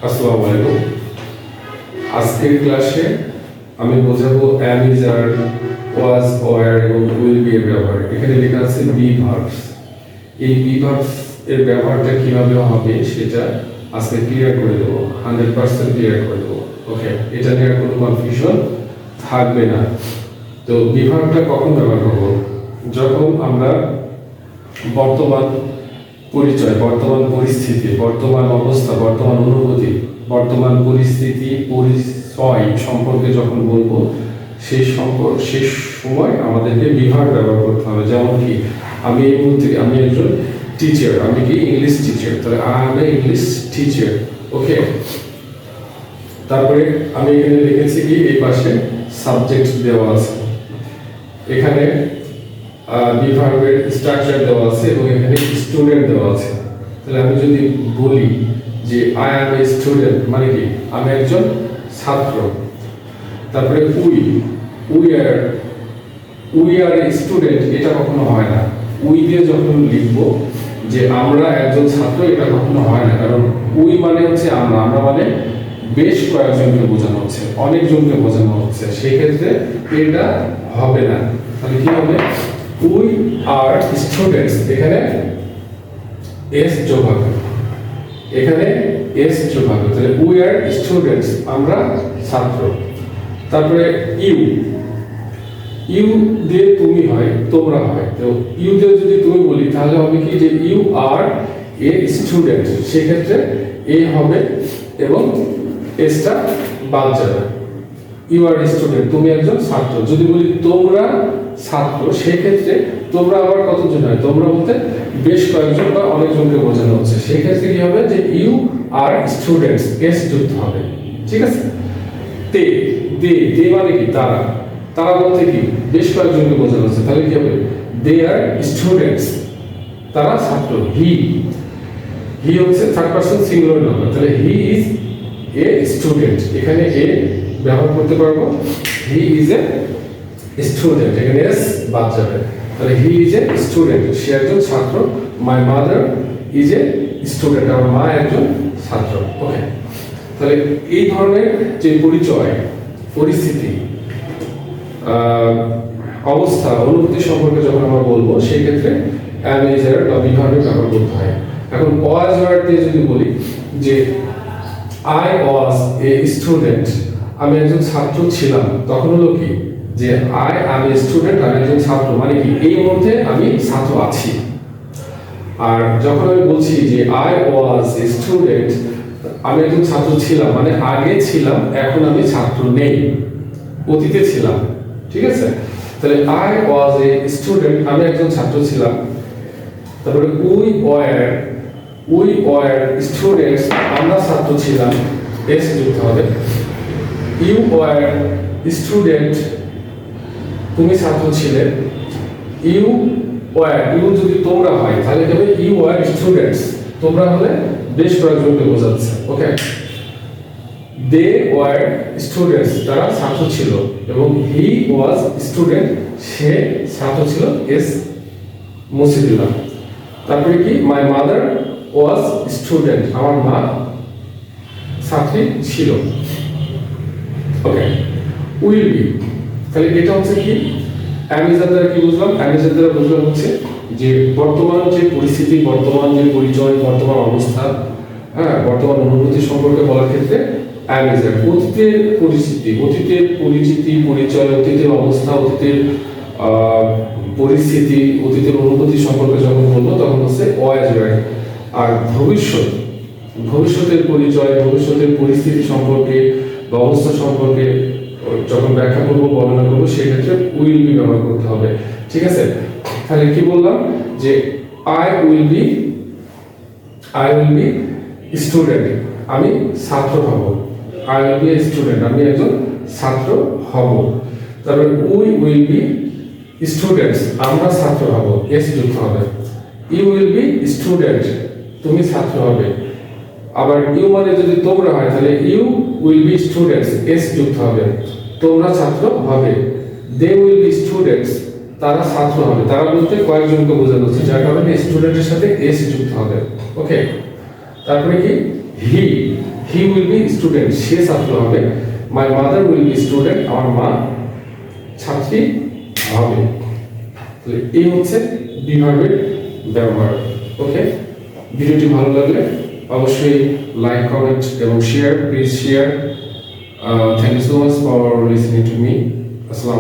আসসালামু আলাইকুম। আজকের ক্লাসে আমি বোঝাবো am is are was were এবং will be এর ব্যবহার। এখানে লেখা আছে be verbs। এই be verbs এর ব্যবহারটা কিভাবে হবে সেটা আজকে ক্লিয়ার করে দেবো, 100% ক্লিয়ার করে দেবো। ওকে, এটা নিয়ে কোনো কনফিউশন থাকবে না। তো be verbটা কখন ব্যবহার করব? যখন আমরা বর্তমান পরিচয়, বর্তমান পরিস্থিতি, বর্তমান অবস্থা, বর্তমান অনুভূতি, বর্তমান পরিস্থিতি পরিচয় সম্পর্কে যখন বলবো সেই সময় আমাদেরকে বিভাগ ব্যবহার করতে হবে। যেমন কি আমি এই মুহূর্তে আমি একজন টিচার, আমি কি ইংলিশ টিচার, তাহলে I am a English teacher. Okay, তারপরে আমি এখানে লিখেছি কি এই পাশে সাবজেক্ট দেওয়া আছে, এখানে বিভাগের স্ট্রাকচার দেওয়া আছে এবং এখানে স্টুডেন্ট দেওয়া আছে। তাহলে আমি যদি বলি যে আই অ্যাম এ স্টুডেন্ট, মানে কি আমি একজন ছাত্র। তারপরে উই আর এ স্টুডেন্ট, এটা কখনো হয় না। উই দিয়ে যখন লিখব যে আমরা একজন ছাত্র, এটা কখনো হয় না, কারণ উই মানে হচ্ছে আমরা, আমরা মানে বেশ কয়েকজনকে বোঝানো হচ্ছে, অনেকজনকে বোঝানো হচ্ছে, সেই ক্ষেত্রে এটা হবে না। তাহলে কি হবে? উই আর স্টুডেন্টস, এখানে এস যোগ হবে, এখানে এস যোগ হবে। তাহলে উই আর স্টুডেন্টস, আমরা ছাত্র। তারপরে ইউ দিয়ে তুমি হয়, তোমরা হয়। তো ইউ দিয়ে যদি তুমি বলি তাহলে হবে কি যে ইউ আর এ স্টুডেন্ট, সেক্ষেত্রে এ হবে এবং এসটা বাদ যাবে। ইউ আর স্টুডেন্ট, তুমি একজন ছাত্র। যদি বলি তোমরা ছাত্র, সেক্ষেত্রে তোমরা আবার কতজন হয়? তোমরা বলতে বেশ কয়েকজন বা অনেকজনকে বোঝানো হচ্ছে, সেক্ষেত্রে কি হবে যে ইউ আর স্টুডেন্টস, এস যুক্ত হবে। ঠিক আছে? দে মানে কি তারা, তারা বলতে কি বেশ কয়েকজনকে বোঝানো হচ্ছে, তাহলে কি হবে? দে আর স্টুডেন্টস, তারা ছাত্র। হি হচ্ছে থার্ড পারসন সিঙ্গুলার নাম্বার, তাহলে হি ইজ এ স্টুডেন্ট, এখানে এ ব্যবহার করতে পারবো। হি ইজ এ স্টুডেন্ট, এখানে এস বাদ যাবে। তাহলে হি ইজ এ স্টুডেন্ট, সে একজন ছাত্র। My mother is a student, আমার মা একজন ছাত্র। ওকে, তাহলে এই ধরনের যে পরিচয়, পরিস্থিতি, অবস্থা, অনুভূতি সম্পর্কে যখন আমরা বলবো সেই ক্ষেত্রে am is are বা বিভাগে ব্যবহার করতে হয়। এখন was were দিয়ে যদি বলি যে I was a student, আমি একজন ছাত্র ছিলাম, তখন হলো কি যে I am a student, আমি একজন ছাত্র, মানে কি এই মুহূর্তে আমি ছাত্র আছি। আর যখন আমি বলছি যে I was a student, আমি একজন ছাত্র ছিলাম, মানে আগে ছিলাম, এখন আমি ছাত্র নেই, অতীতে ছিলাম। ঠিক আছে? তাহলে I was a student, আমি একজন ছাত্র ছিলাম। তারপরে we were students, আমরা ছাত্র ছিলাম, এস যুক্ত হবে। you were student, তুমি ছাত্র ছিলে। you যদি তোমরা হয় তাহলে কি হবে? you were students, তোমরা হলে বেশ কয়েকজনকে বোঝাচ্ছে। ওকে, they were students, তারা ছাত্র ছিল, এবং he was student, সে ছাত্র ছিল, এস মুছে দিলাম। তারপরে কি my mother was student, আমার মা ছাত্রী ছিল। ওকে, will be, তাহলে এটা হচ্ছে কি am is দ্বারা কি বুঝলাম? am is দ্বারা বুঝলাম হচ্ছে যে বর্তমান যে পরিস্থিতি, বর্তমান যে পরিচয়, বর্তমান অবস্থা, হ্যাঁ, বর্তমান অনুভূতি সম্পর্কে বলার ক্ষেত্রে am is are। অতীতের পরিস্থিতি, অতীতের পরিচিতি, পরিচয়, অতীতের অবস্থা, অতীতের পরিস্থিতি, অতীতের অনুভূতি সম্পর্কে যখন বলবো তখন হচ্ছে was were। আর ভবিষ্যতের পরিচয়, ভবিষ্যতের পরিস্থিতি সম্পর্কে বা অবস্থা সম্পর্কে যখন ব্যাখ্যা করবো, বর্ণনা করবো, সেক্ষেত্রে উইল বি ব্যবহার করতে হবে। ঠিক আছে? তাহলে কি বললাম যে I will be স্টুডেন্ট, আমি ছাত্র হব। I will be a student, আমি একজন ছাত্র হব। তারপরে we will be students, আমরা ছাত্র হব, এস যুক্ত হবে। you will be student, তুমি ছাত্র হবে। আবার ইউ মানে যদি তোমরা হয় তাহলে you will be students, S যুক্ত হবে, তোমরা ছাত্র হবে। they will be students, তারা ছাত্র হবে, তারা বলতে কয়েকজনকে বোঝানো হচ্ছে, যার কারণে স্টুডেন্টের সাথে এস যুক্ত হবে। ওকে, তারপরে কি হি উইল বি স্টুডেন্ট, সে ছাত্র হবে। My mother will be student, আমার মা ছাত্রী হবে। তাহলে এই হচ্ছে বি ভার্বের ব্যবহার। ওকে, ভিডিওটি ভালো লাগলে অবশ্যই লাইক, কমেন্ট এবং share, please share. Thank you so much for listening to me. আসসালাম।